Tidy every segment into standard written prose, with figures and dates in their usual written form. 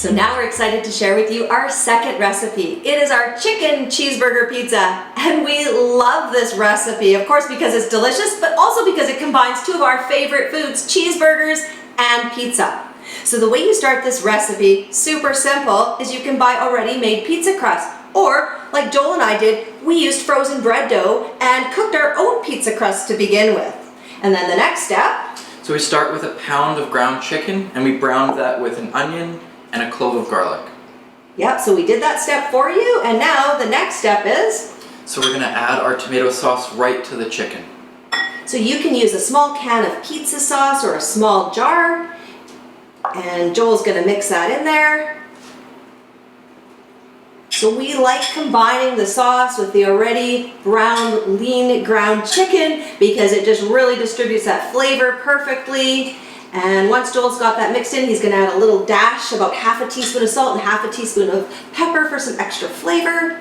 So now we're excited to share with you our second recipe. It is our chicken cheeseburger pizza, and we love this recipe, of course, because it's delicious, but also because it combines two of our favorite foods, cheeseburgers and pizza. So the way you start this recipe, super simple, is you can buy already made pizza crust. Or, like Joel and I did, we used frozen bread dough and cooked our own pizza crust to begin with. And then the next step. So we start with a pound of ground chicken, and we brown that with an onion and a clove of garlic. Yep, so we did that step for you, and now the next step is? So we're gonna add our tomato sauce right to the chicken. So you can use a small can of pizza sauce or a small jar, and Joel's gonna mix that in there. So we like combining the sauce with the already browned, lean ground chicken because it just really distributes that flavor perfectly. And once Joel's got that mixed in, he's going to add a little dash, about half a teaspoon of salt and half a teaspoon of pepper for some extra flavor.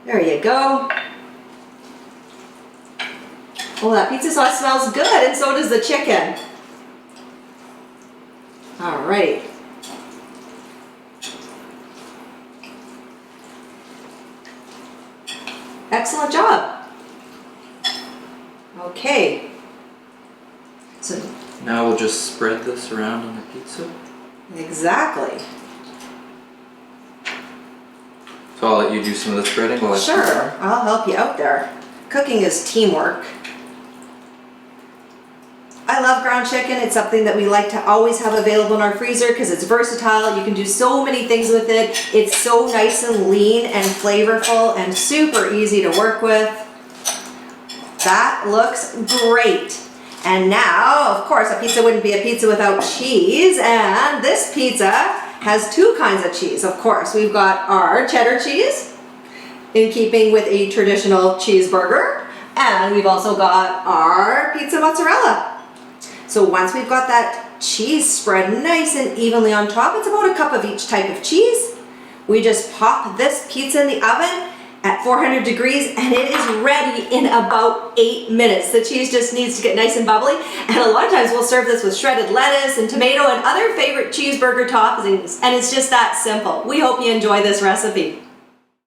There you go. Oh, that pizza sauce smells good, and so does the chicken. All right. Excellent job. Okay. So now we'll just spread this around on the pizza. Exactly. So I'll let you do some of the spreading while I Sure, I'll help you out there. Cooking is teamwork. I love ground chicken. It's something that we like to always have available in our freezer because it's versatile. You can do so many things with it. It's so nice and lean and flavorful and super easy to work with. That looks great. And now, of course, a pizza wouldn't be a pizza without cheese, and this pizza has two kinds of cheese, of course. We've got our cheddar cheese, in keeping with a traditional cheeseburger, and we've also got our pizza mozzarella. So once we've got that cheese spread nice and evenly on top, it's about a cup of each type of cheese. We just pop this pizza in the oven at 400 degrees, and it is ready in about 8 minutes. The cheese just needs to get nice and bubbly, and a lot of times we'll serve this with shredded lettuce and tomato and other favorite cheeseburger toppings, and it's just that simple. We hope you enjoy this recipe.